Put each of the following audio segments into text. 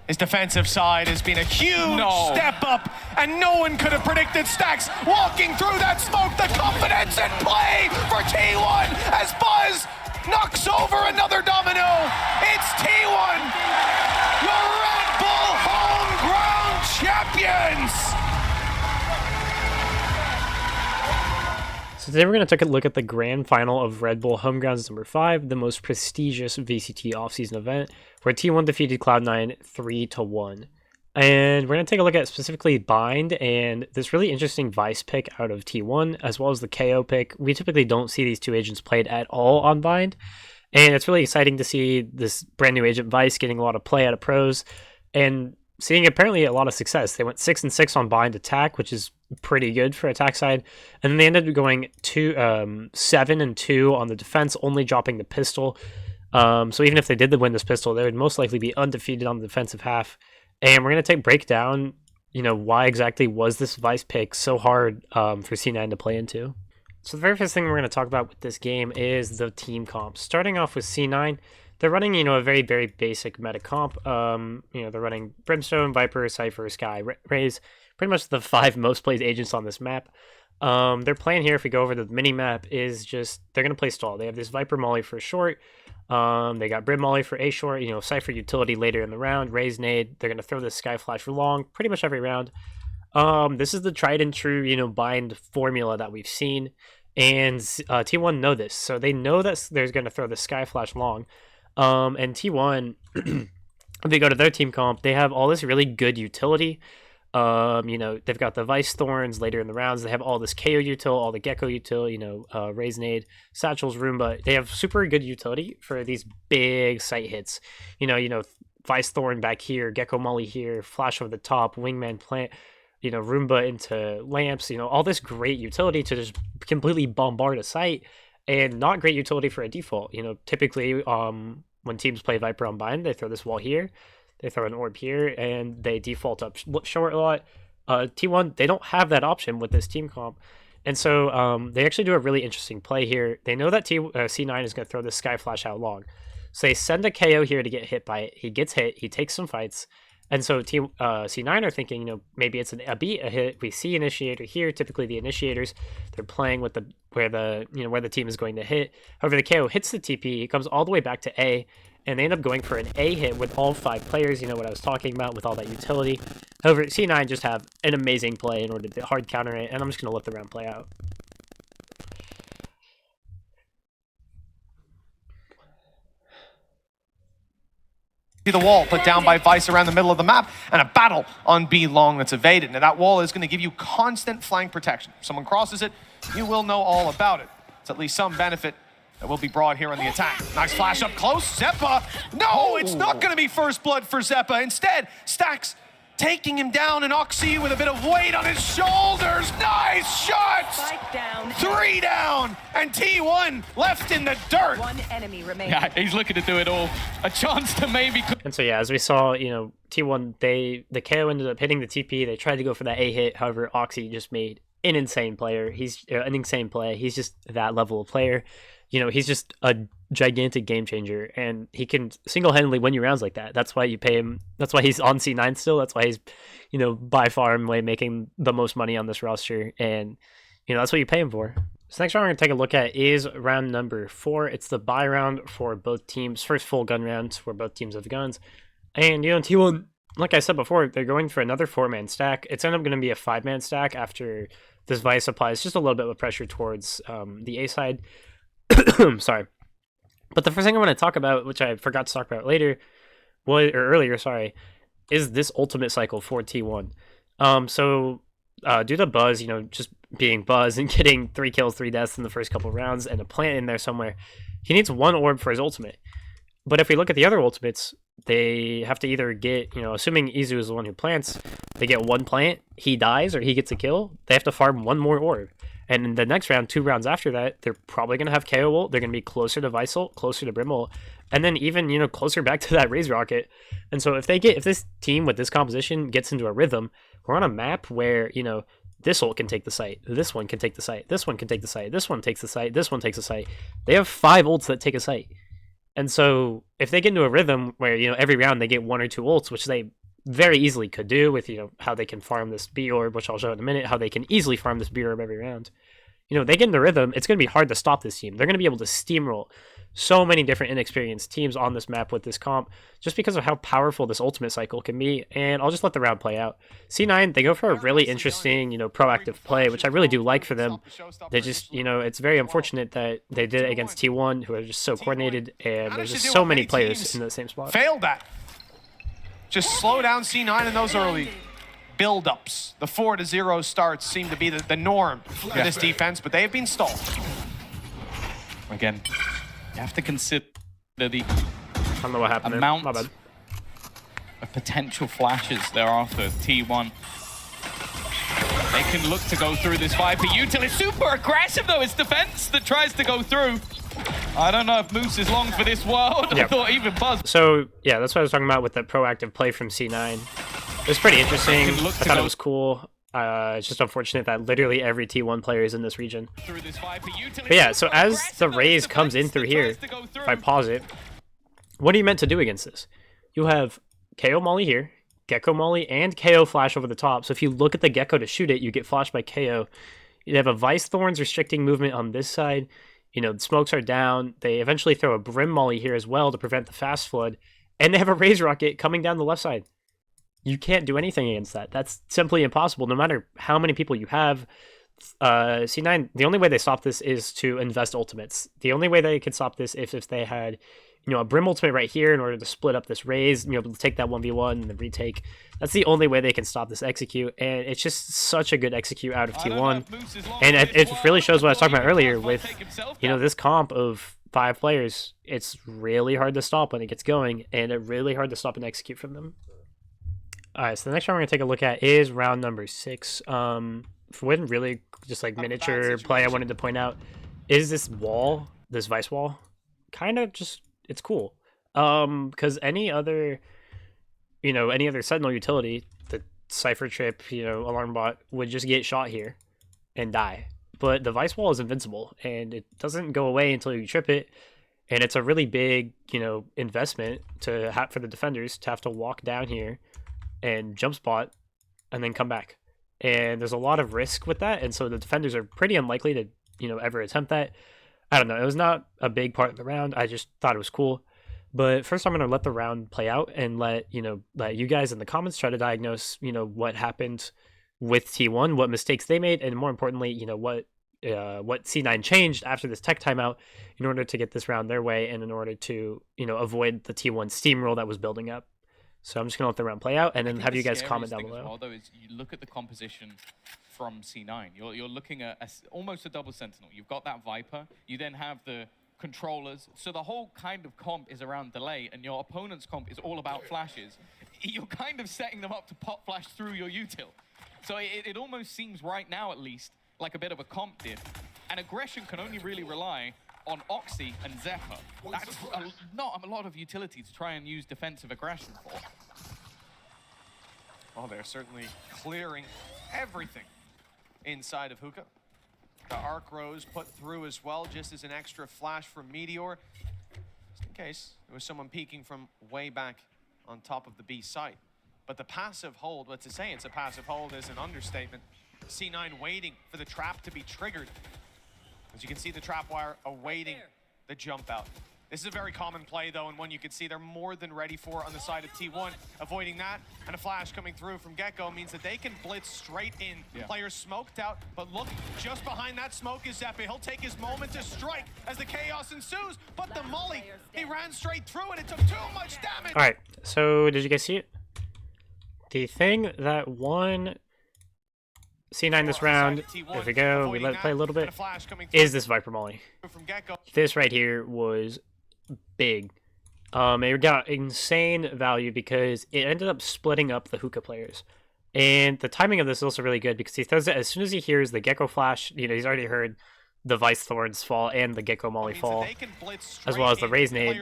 His defensive side has been a huge step up, and no one could have predicted Stax walking through that smoke. The confidence in play for T1 as Buzz knocks over another domino. It's T1, your Red Bull Homeground champions. So today we're going to take a look at the grand final of Red Bull Homegrounds number 5, the most prestigious VCT offseason event, where T1 defeated Cloud9 3-1. And we're going to take a look at specifically Bind and this really interesting Vyse pick out of T1, as well as the KO pick. We typically don't see these two agents played at all on Bind, and it's really exciting to see this brand new agent Vyse getting a lot of play out of pros, and seeing apparently a lot of success. They went 6-6 on Bind attack, which is pretty good for attack side, and then they ended up going 7-2 on the defense, only dropping the pistol. So even if they did win this pistol, they would most likely be undefeated on the defensive half. And we're going to break down, why exactly was this Vyse pick so hard for C9 to play into. So the very first thing we're going to talk about with this game is the team comp. Starting off with C9, they're running, a very, very basic meta comp. They're running Brimstone, Viper, Cypher, Sky, Raze, pretty much the 5 most played agents on this map. Their plan here, if we go over the mini map, is just they're going to play stall. They have this Viper Molly for short. They got Brim Molly for A short, Cypher utility later in the round, Raze nade. They're going to throw this Sky Flash for long pretty much every round. This is the tried and true, Bind formula that we've seen. And T1 know this. So they know that they're going to throw the Sky Flash long. And T1, if they go to their team comp, they have all this really good utility. They've got the Vyse Thorns later in the rounds. They have all this KO util, all the Gecko util, Raze nade, Satchel's Roomba. They have super good utility for these big site hits. Vyse Thorn back here, Gecko Molly here, Flash over the top, Wingman plant, Roomba into lamps, all this great utility to just completely bombard a site. And not great utility for a default. Typically, when teams play Viper on Bind, they throw this wall here, they throw an orb here, and they default up short a lot. T1, they don't have that option with this team comp. And so they actually do a really interesting play here. They know that C9 is going to throw this Sky Flash out long. So they send a KO here to get hit by it. He gets hit, he takes some fights. And so C9 are thinking, maybe it's a beat, a hit. We see initiator here. Typically, the initiators, they're playing with where the team is going to hit. However, the KO hits the TP. It comes all the way back to A, and they end up going for an A hit with all 5 players. What I was talking about with all that utility. However, C9 just have an amazing play in order to hard counter it, and I'm just going to let the round play out. The wall put down by Vyse around the middle of the map, and a battle on B long that's evaded. Now that wall is going to give you constant flank protection. If someone crosses it, you will know all about it. It's at least some benefit that will be brought here on the attack. Nice flash up close, Zeppa. No, it's not going to be first blood for Zeppa. Instead, Stax taking him down, and Oxy with a bit of weight on his shoulders. Nice shots! 3 down, and T1 left in the dirt. 1 enemy remaining. Yeah, he's looking to do it all. A chance to maybe... And so, yeah, as we saw, T1, the KO ended up hitting the TP. They tried to go for that A hit. However, Oxy just made an insane player. He's an insane play. He's just that level of player. He's just a gigantic game changer, and he can single-handedly win you rounds like that. That's why you pay him. That's why he's on C9 still. That's why he's, by far and away making the most money on this roster, and that's what you pay him for. So next round we're going to take a look at is round number 4. It's the buy round for both teams. First full gun round where both teams have guns, and T1, like I said before, they're going for another 4-man stack. It's ended up going to be a 5-man stack after this Vyse applies just a little bit of pressure towards the A side. Sorry. But the first thing I want to talk about, which I forgot to talk about earlier, is this ultimate cycle for T1. Due to Buzz, just being Buzz and getting 3 kills, 3 deaths in the first couple rounds and a plant in there somewhere, he needs 1 orb for his ultimate. But if we look at the other ultimates, they have to either get, assuming Izu is the one who plants, they get 1 plant, he dies, or he gets a kill, they have to farm 1 more orb. And in the next round, 2 rounds after that, they're probably going to have KO ult. They're going to be closer to Vyse ult, closer to Brim ult, and then even, closer back to that Raze rocket. And so if this team with this composition gets into a rhythm, we're on a map where, this ult can take the site, this one can take the site, this one can take the site, this one takes the site, this one takes the site. They have 5 ults that take a site. And so if they get into a rhythm where, you know, every round they get 1 or 2 ults, which they very easily could do with, you know, how they can farm this B orb, which I'll show in a minute, how they can easily farm this B orb every round. You know, they get in the rhythm, it's going to be hard to stop this team. They're going to be able to steamroll so many different inexperienced teams on this map with this comp just because of how powerful this ultimate cycle can be. And I'll just let the round play out. C9, they go for a really interesting, you know, proactive play, which I really do like for them. They just, you know, it's very unfortunate that they did it against T1, who are just so coordinated, and there's just so many players in the same spot. Failed that. Just slow down C9 in those early build-ups. The 4-0 starts seem to be the norm for this defense, but they have been stalled. Again, you have to consider the I don't know what happened amount there. My bad. of potential flashes there are for T1. They can look to go through this Viper util. It's super aggressive though, it's defense that tries to go through. I don't know if Moose is long for this world. I thought even Buzz. So, yeah, that's what I was talking about with the proactive play from C9. It was pretty interesting. I thought it was cool. It's just unfortunate that literally every T1 player is in this region. But yeah, so as the Raze comes in through here, if I pause it, what are you meant to do against this? You have KO Molly here, Gecko Molly, and KO Flash over the top. So if you look at the Gecko to shoot it, you get flashed by KO. You have a Vyse Thorns restricting movement on this side. You know, the smokes are down. They eventually throw a Brim Molly here as well to prevent the fast flood. And they have a Raze Rocket coming down the left side. You can't do anything against that. That's simply impossible, no matter how many people you have. C9, the only way they stop this is to invest ultimates. The only way they could stop this if they had, you know, a Brim ultimate right here in order to split up this Raze, you know, to take that 1v1 and then retake. That's the only way they can stop this execute, and it's just such a good execute out of T1. And it really shows what I was talking about earlier with, you know, this comp of 5 players. It's really hard to stop when it gets going, and it's really hard to stop and execute from them. Alright, so the next round we're going to take a look at is round number 6. For one really just like miniature play I wanted to point out is this wall, this Vyse wall. Kind of just, it's cool. Because any other, you know, any other Sentinel utility, the Cypher Trip, you know, Alarm Bot, would just get shot here and die. But the Vyse wall is invincible, and it doesn't go away until you trip it. And it's a really big, you know, investment to have for the defenders to have to walk down here and jump spot and then come back. And there's a lot of risk with that, and so the defenders are pretty unlikely to, you know, ever attempt that. I don't know, it was not a big part of the round. I just thought it was cool. But first I'm going to let the round play out and let you guys in the comments try to diagnose, you know, what happened with T1, what mistakes they made, and more importantly, you know, what C9 changed after this tech timeout in order to get this round their way and in order to, you know, avoid the T1 steamroll that was building up. So I'm just going to let the round play out and then have you guys comment down below. Well, though, is you look at the composition from C9. You're looking at almost a double Sentinel. You've got that Viper. You then have the controllers. So the whole kind of comp is around delay, and your opponent's comp is all about flashes. You're kind of setting them up to pop flash through your util. So it almost seems right now, at least, like a bit of a comp diff. And aggression can only really rely on Oxy and Zephyr. That's not a lot of utility to try and use defensive aggression for. Well, they're certainly clearing everything inside of Hookah. The Arc Rose put through as well, just as an extra flash from Meteor. Just in case there was someone peeking from way back on top of the B site. But the passive hold, well, to say it's a passive hold is an understatement. C9 waiting for the trap to be triggered. As you can see, the trap wire awaiting the jump out. This is a very common play, though, and one you can see they're more than ready for on the side of T1. Avoiding that, and a flash coming through from Gecko means that they can blitz straight in. Yeah. Players smoked out, but look, just behind that smoke is Zeppy. He'll take his moment to strike as the chaos ensues, but the Molly, he ran straight through and it took too much damage. All right, so did you guys see it? The thing that won C9 this round, there we go, we let it play a little bit, is this Viper Molly. This right here was big. It got insane value because it ended up splitting up the Hookah players. And the timing of this is also really good because he throws it as soon as he hears the Gecko flash, you know, he's already heard the Vyse Thorns fall and the Gecko Molly fall, as well as the Raze Nade.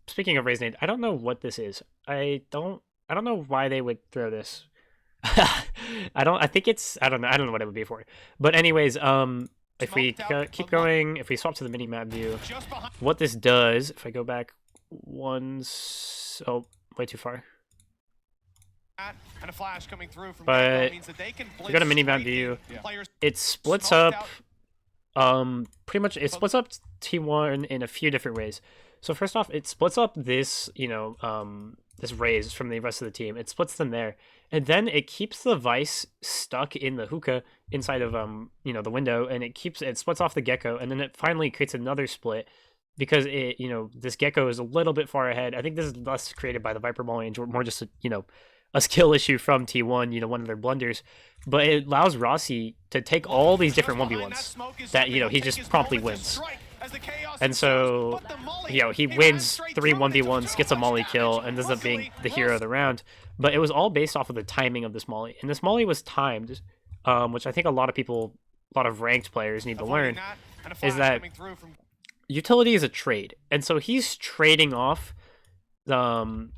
Speaking of Raze Nade, I don't know what this is. I don't know why they would throw this. I don't know what it would be for. But anyways, if we keep going, if we swap to the mini map view, what this does, if I go back T1's... Oh, way too far. And a flash coming through from But means that they can if we go to mini-map view, it splits up... pretty much, it splits up T1 in a few different ways. So first off, it splits up this, this raise from the rest of the team. It splits them there. And then it keeps the Vyse stuck in the hookah inside of, the window, and it splits off the gecko, and then it finally creates another split because it, this gecko is a little bit far ahead. I think this is less created by the Viper Molly and more just, a skill issue from T1, one of their blunders. But it allows Rossi to take all these different 1v1s that, he just promptly wins. And so, he wins 3 1v1s, gets a molly kill, and ends up being the hero of the round. But it was all based off of the timing of this molly. And this molly was timed, which I think a lot of ranked players need to learn, is that utility is a trade. And so he's trading off T1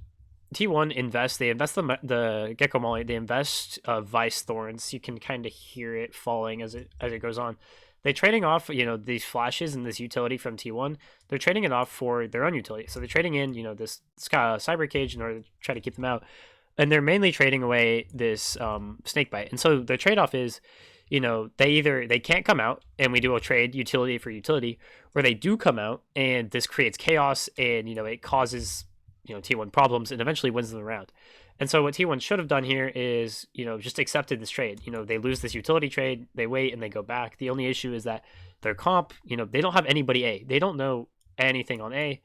invest. They invest the Gecko Molly. They invest Vyse Thorns. You can kind of hear it falling as it goes on. They're trading off, these flashes and this utility from T1. They're trading it off for their own utility. So they're trading in, this Cyber Cage in order to try to keep them out. And they're mainly trading away this Snakebite. And so the trade-off is, they can't come out and we do a trade utility for utility, or they do come out and this creates chaos and, it causes, T1 problems and eventually wins them the round. And so what T1 should have done here is, just accepted this trade. They lose this utility trade, they wait, and they go back. The only issue is that their comp, they don't have anybody A. They don't know anything on A.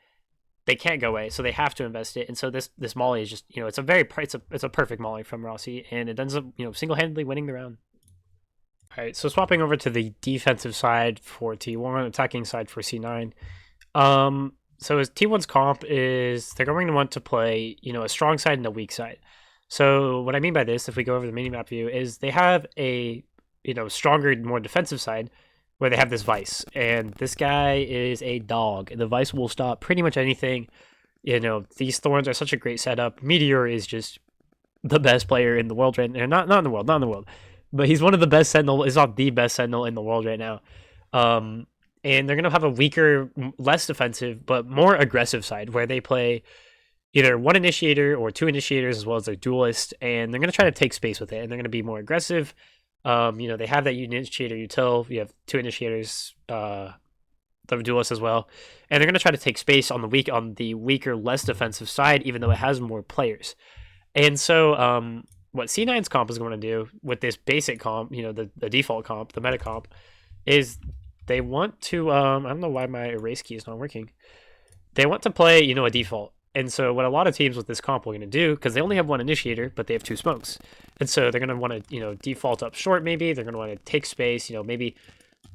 They can't go A, so they have to invest it. And so this molly is just, it's a perfect molly from Rossi, and it ends up, single-handedly winning the round. All right, so swapping over to the defensive side for T1, attacking side for C9. So as T1's comp is, they're going to want to play, a strong side and a weak side. So what I mean by this, if we go over the minimap view, is they have a, stronger, more defensive side where they have this Vyse. And this guy is a dog. The Vyse will stop pretty much anything. These Thorns are such a great setup. Meteor is just the best player in the world right now. Not in the world. But he's one of the best Sentinel, is not the best Sentinel in the world right now. And they're going to have a weaker, less defensive, but more aggressive side where they play either one initiator or 2 initiators as well as a duelist, and they're going to try to take space with it, and they're going to be more aggressive. They have that initiator util. You have 2 initiators, the duelist as well, and they're going to try to take space on the weaker, less defensive side, even though it has more players. And so, what C9's comp is going to do with this basic comp, the default comp, the meta comp, is they want to, I don't know why my erase key is not working. They want to play, a default. And so what a lot of teams with this comp are going to do, because they only have 1 initiator, but they have 2 smokes. And so they're going to want to, default up short maybe. They're going to want to take space, maybe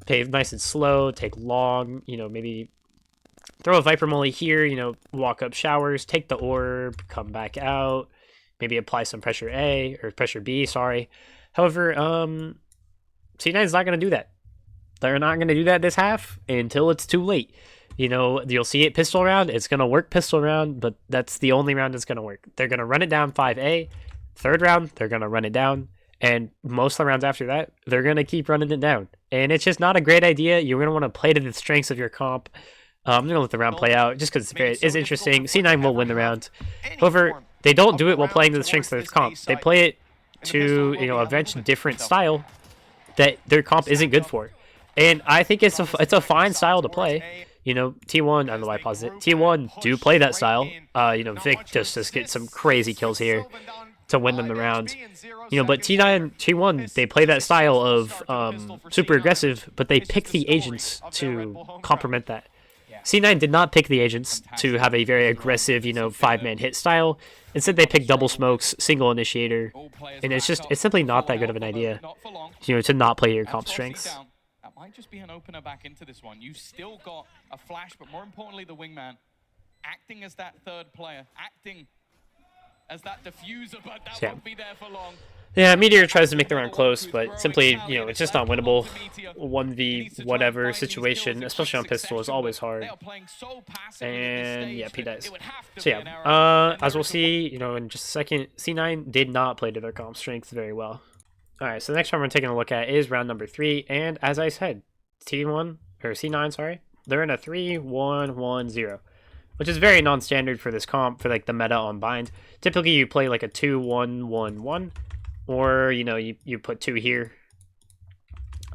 play nice and slow, take long, maybe throw a Viper Molly here, walk up showers, take the orb, come back out, maybe apply some pressure A, or pressure B, sorry. However, C9 is not going to do that. They're not going to do that this half until it's too late. You'll see it pistol round. It's going to work pistol round, but that's the only round that's going to work. They're going to run it down 5A. 3rd round, they're going to run it down. And most of the rounds after that, they're going to keep running it down. And it's just not a great idea. You're going to want to play to the strengths of your comp. I'm going to let the round play out just because it's interesting. C9 will win the round. However, they don't do it while playing to the strengths of their comp. They play it to, a very different style that their comp isn't good for. And I think it's a fine style to play. T1, I don't know why I paused it. T1 do play that style. Vic just gets some crazy kills here to win them the round. But T1, they play that style of super aggressive, but they pick the agents to complement that. C9 did not pick the agents to have a very aggressive, 5-man hit style. Instead, they picked double smokes, single initiator, and it's simply not that good of an idea, to not play your comp strengths. That might just be an opener back into this one. You've still got a flash, but more importantly, the wingman acting as that 3rd player, acting as that diffuser, but that won't be there for long. Yeah, Meteor tries to make the round close, but simply, it's just not winnable. 1v whatever situation, especially on pistol, is always hard. And yeah, P dies. So yeah, as we'll see, in just a second, C9 did not play to their comp strengths very well. Alright, so the next round we're taking a look at is round number 3, and as I said, C9, sorry, they're in a 3-1-1-0. which is very non-standard for this comp, for like the meta on bind. Typically you play like a 2-1-1-1, or you know, you put 2 here.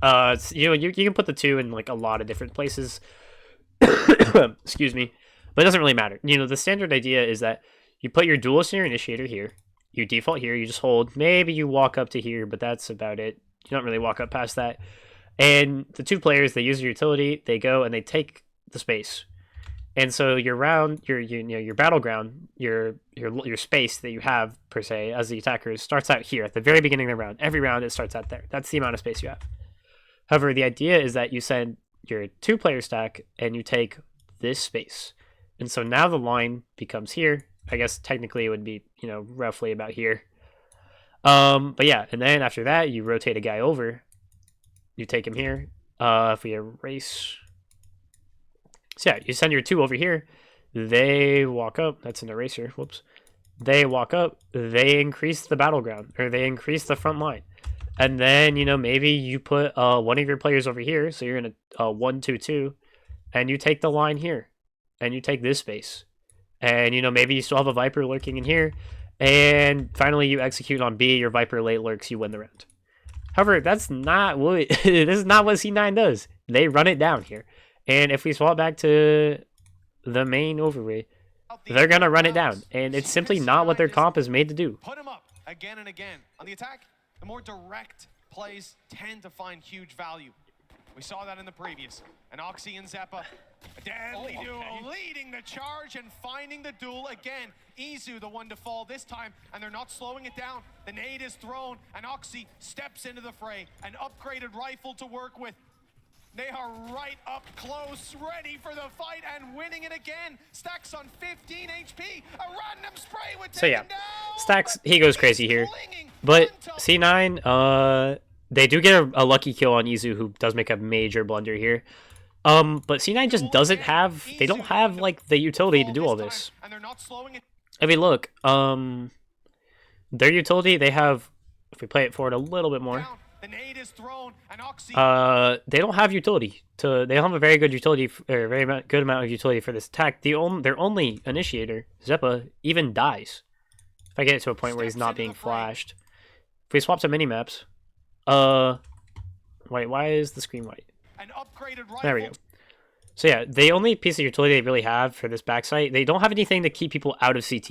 You know, you can put the 2 in like a lot of different places. Excuse me. But it doesn't really matter. You know, the standard idea is that you put your duelist and your initiator here. You default here, you just hold. Maybe you walk up to here, but that's about it. You don't really walk up past that. And the 2 players, they use your utility, they go and they take the space. And so your round, your battleground, your space that you have per se as the attackers starts out here at the very beginning of the round. Every round it starts out there. That's the amount of space you have. However, the idea is that you send your 2-player stack and you take this space. And so now the line becomes here. I guess technically it would be, you know, roughly about here. But yeah, and then after that you rotate a guy over. You take him here. If we erase, so yeah, you send your 2 over here. They walk up. That's an eraser. Whoops. They walk up. They increase the battleground, or they increase the front line. And then, you know, maybe you put one of your players over here. So you're in a 1-2-2, and you take the line here, and you take this space. And, you know, maybe you still have a Viper lurking in here. And finally you execute on B. Your Viper late lurks. You win the round. However, that's not what this is not what C9 does. They run it down here. And if we swap back to the main overlay, they're going to run it down. And it's simply not what their comp is made to do. Put them up again and again. On the attack, the more direct plays tend to find huge value. We saw that in the previous. And Oxy and Zeppa, a deadly duo, leading the charge and finding the duel again. Izu the one to fall this time, and they're not slowing it down. The nade is thrown, and Oxy steps into the fray. An upgraded rifle to work with. They are right up close, ready for the fight, and winning it again. Stacks on 15 HP. A random spray would take him down. Stacks, he goes crazy here. But C9, they do get a lucky kill on Izu, who does make a major blunder here. But C9 just doesn't have, they don't have like the utility to do all this. I mean, look, their utility, they have, if we play it forward a little bit more, they don't have utility. They don't have a very good utility, or a very good amount of utility for this attack. Their only initiator, Zeppa, even dies. If I get it to a point where he's not being flashed. If we swap to minimaps, wait, why is the screen white? There we go. So yeah, the only piece of utility they really have for this backside, they don't have anything to keep people out of CT,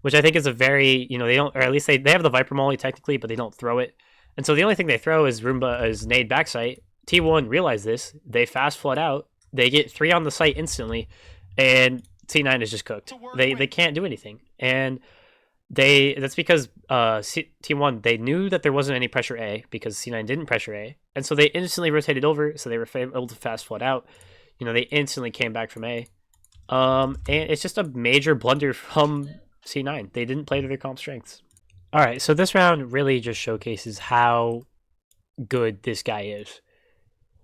which I think is a very, you know, they don't, or at least they have the Viper Molly technically, but they don't throw it. And so the only thing they throw is Roomba as nade backside. T1 realize this, they fast flood out, they get 3 on the site instantly, and C9 is just cooked. They can't do anything. And that's because T1, they knew that there wasn't any pressure A because C9 didn't pressure A, and so they instantly rotated over, so they were able to fast flood out. You know, they instantly came back from A. And it's just a major blunder from C9. They didn't play to their comp strengths. Alright, so this round really just showcases how good this guy is.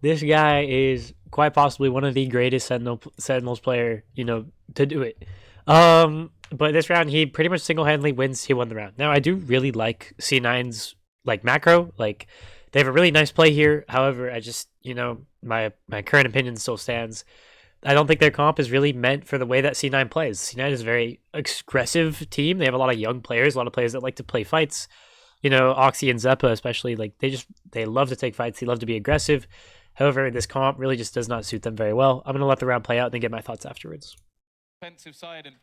This guy is quite possibly one of the greatest Sentinels player, you know, to do it. But this round, he pretty much single-handedly wins. He won the round. Now, I do really like C9's, like, macro. Like, they have a really nice play here. However, I just, you know, my current opinion still stands. I don't think their comp is really meant for the way that C9 plays. C9 is a very aggressive team. They have a lot of young players, a lot of players that like to play fights. You know, Oxy and Zeppa especially, like, they love to take fights. They love to be aggressive. However, this comp really just does not suit them very well. I'm going to let the round play out and then get my thoughts afterwards. Defensive side, and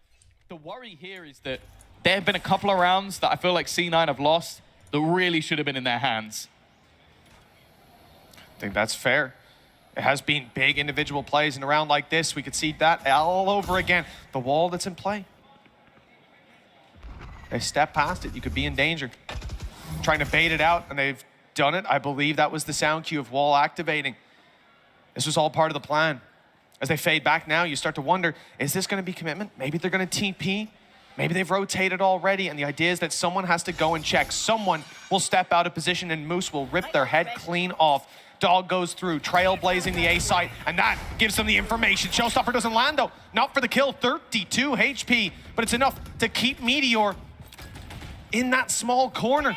the worry here is that there have been a couple of rounds that I feel like C9 have lost that really should have been in their hands. I think that's fair. It has been big individual plays in a round like this. We could see that all over again. The wall that's in play. They step past it. You could be in danger. Trying to bait it out, and they've done it. I believe that was the sound cue of wall activating. This was all part of the plan. As they fade back now, you start to wonder, is this going to be commitment? Maybe they're going to TP. Maybe they've rotated already, and the idea is that someone has to go and check. Someone will step out of position, and Moose will rip their head clean off. Dog goes through, trailblazing the A site, and that gives them the information. Showstopper doesn't land, though. Not for the kill, 32 HP, but it's enough to keep Meteor in that small corner.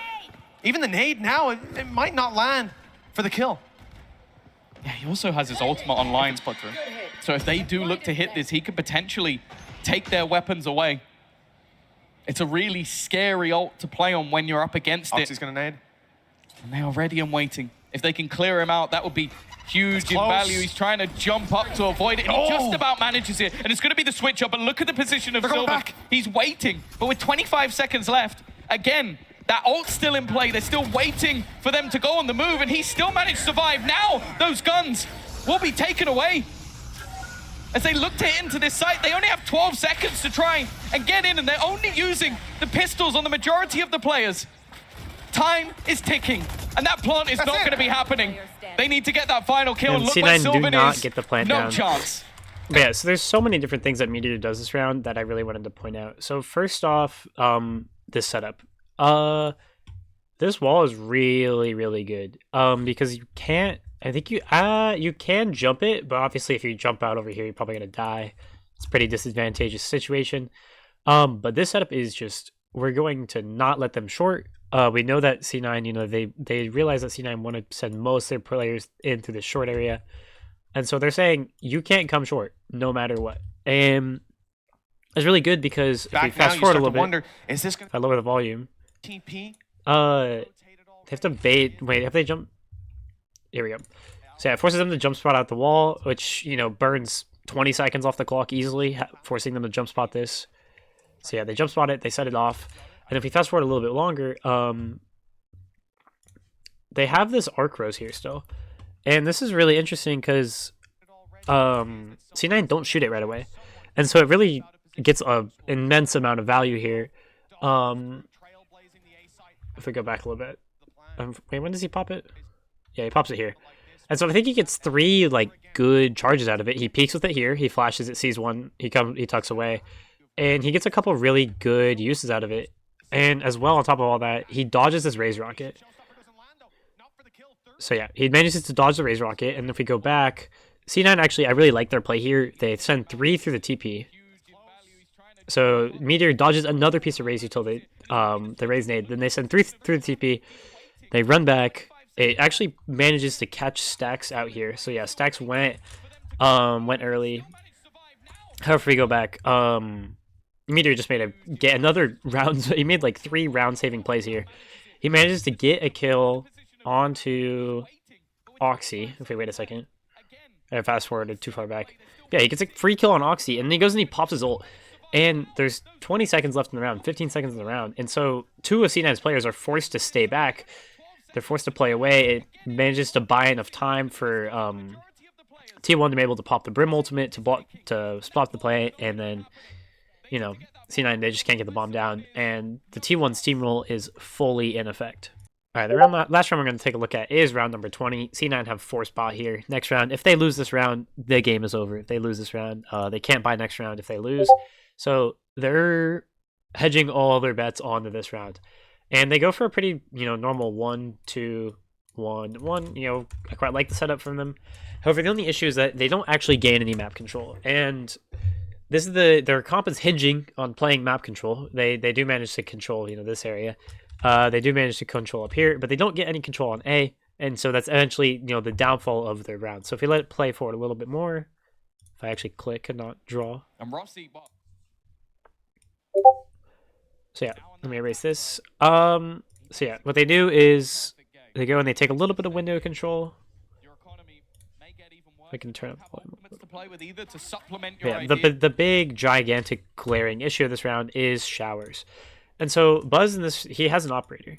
Even the nade now, it might not land for the kill. Yeah, he also has his ultimate online, Spotter. So if they do look to hit this, he could potentially take their weapons away. It's a really scary ult to play on when you're up against it. Oxy's gonna nade. And they are ready and waiting. If they can clear him out, that would be huge in value. He's trying to jump up to avoid it, and he just about manages it. And it's going to be the switch up, and look at the position of Silver. He's waiting, but with 25 seconds left, again, that ult's still in play. They're still waiting for them to go on the move, and he still managed to survive. Now, those guns will be taken away. As they look to hit into this site, they only have 12 seconds to try and get in, and they're only using the pistols on the majority of the players. Time is ticking, and that plant is not going to be happening. They need to get that final kill. And Look C9 where do Sylvan not is. get the plant No down. chance. But yeah, so there's so many different things that Meteor does this round that I really wanted to point out. So first off, this setup. This wall is really, really good. Because you can't, I think you can jump it, but obviously if you jump out over here, you're probably gonna die. It's a pretty disadvantageous situation. But this setup is just, we're going to not let them short. We know that C9, you know, they realize that C9 want to send most of their players into the short area. And so they're saying, you can't come short, no matter what. And it's really good because if we fast forward a little bit, wonder, is this gonna if I lower the volume, TP? they have to bait, wait, have they jump? Here we go. So yeah, it forces them to jump spot out the wall, which, you know, burns 20 seconds off the clock easily, forcing them to jump spot this. So yeah, they jump spot it, they set it off. And if we fast forward a little bit longer, they have this arc rose here still. And this is really interesting because C9 don't shoot it right away. And so it really gets an immense amount of value here. If we go back a little bit. Wait, when does he pop it? Yeah, he pops it here. And so I think he gets 3 like good charges out of it. He peeks with it here, he flashes it, sees one, he tucks away. And he gets a couple really good uses out of it. And as well, on top of all that, he dodges this Raise Rocket. So yeah, he manages to dodge the Raise Rocket. And if we go back, C9 actually, I really like their play here. They send 3 through the TP. So Meteor dodges another piece of Raise utility, the Raise nade. Then they send 3 through the TP. They run back. It actually manages to catch Stacks out here. So yeah, Stacks went early. However, if we go back, Meteor just made another round. He made like 3 round saving plays here. He manages to get a kill onto Oxy. If we wait a second, I fast forwarded too far back. Yeah, he gets a free kill on Oxy, and then he goes and he pops his ult. And there's 20 seconds left in the round, 15 seconds in the round, and so 2 of C9's players are forced to stay back. They're forced to play away. It manages to buy enough time for T1 to be able to pop the Brim ultimate to spot the play, and then, you know, C9, they just can't get the bomb down, and the T1 steamroll is fully in effect. All right, last round we're going to take a look at is round number 20. C9 have 4 spot here. Next round, if they lose this round, the game is over. If they lose this round, they can't buy next round if they lose. So they're hedging all their bets onto this round. And they go for a pretty, you know, normal 1-2-1-1. You know, I quite like the setup from them. However, the only issue is that they don't actually gain any map control. And this is their comp is hinging on playing map control. They do manage to control, you know, this area. They do manage to control up here, but they don't get any control on A. And so that's eventually, you know, the downfall of their round. So if we let it play forward a little bit more, if I actually click and not draw. And Rossi, So yeah, let me erase this. So yeah, what they do is they go and they take a little bit of window control. I can turn up the volume. Yeah, the big gigantic glaring issue of this round is showers. And so Buzz in this, he has an operator.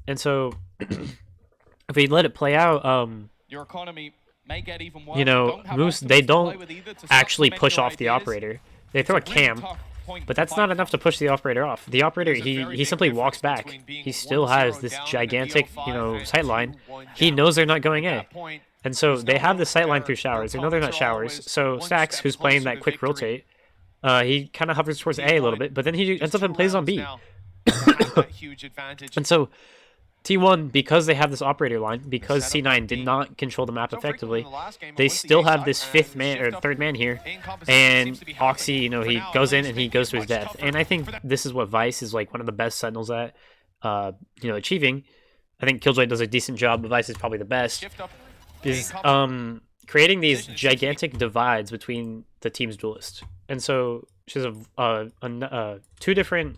And so if we let it play out, your economy may get even worse. You know, Moose, they don't actually push off the operator. They throw a cam. But that's not enough to push the operator off. The operator, he simply walks back. He still has this gigantic, you know, sight line. He knows they're not going A. And so they have the sight line through showers. They know they're not showers. So Stacks, who's playing that quick rotate, he kind of hovers towards A a little bit, but then he ends up and plays on B. And so T1, because they have this operator line, because C9 did not control the map effectively, they still have this 5th man or 3rd man here, and Oxy, you know, he goes in and he goes to his death. And I think this is what Vyse is like one of the best Sentinels at, you know, achieving. I think Killjoy does a decent job, but Vyse is probably the best. Is creating these gigantic divides between the team's duelists. And so she has two different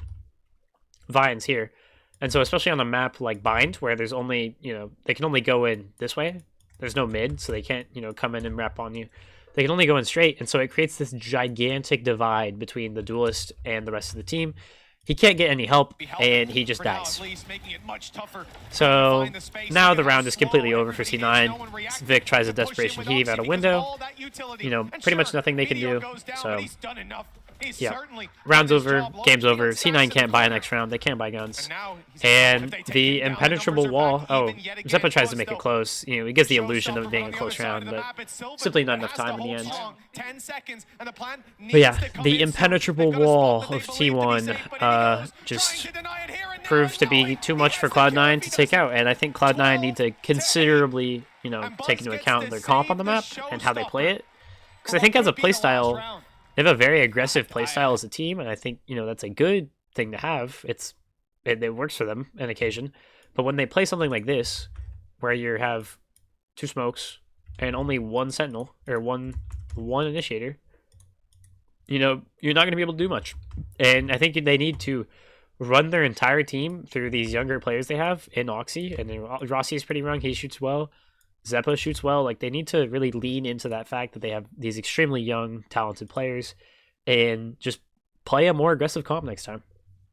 vines here. And so especially on a map like Bind, where there's only, they can only go in this way. There's no mid, so they can't, come in and wrap on you. They can only go in straight, and so it creates this gigantic divide between the duelist and the rest of the team. He can't get any help, and he just dies. So now the round is completely over for C9. Vic tries a desperation heave out a window. Pretty much nothing they can do. So yeah, round's over, game's over. C9 can't buy a next round. They can't buy guns. And the impenetrable wall. Oh, Zeppa tries to make it close. He gives the illusion of it being a close round, but simply not enough time in the end. But yeah, the impenetrable wall of T1 just proved to be too much for Cloud9 to take out. And I think Cloud9 need to considerably, take into account their comp on the map and how they play it. Because I think as a playstyle, they have a very aggressive playstyle as a team, and I think that's a good thing to have. It works for them on occasion, but when they play something like this, where you have 2 smokes and only 1 sentinel or one initiator, you're not going to be able to do much. And I think they need to run their entire team through these younger players they have in Oxy, and then Rossi is pretty young. He shoots well. Zeppa shoots well. Like, they need to really lean into that fact that they have these extremely young, talented players and just play a more aggressive comp next time.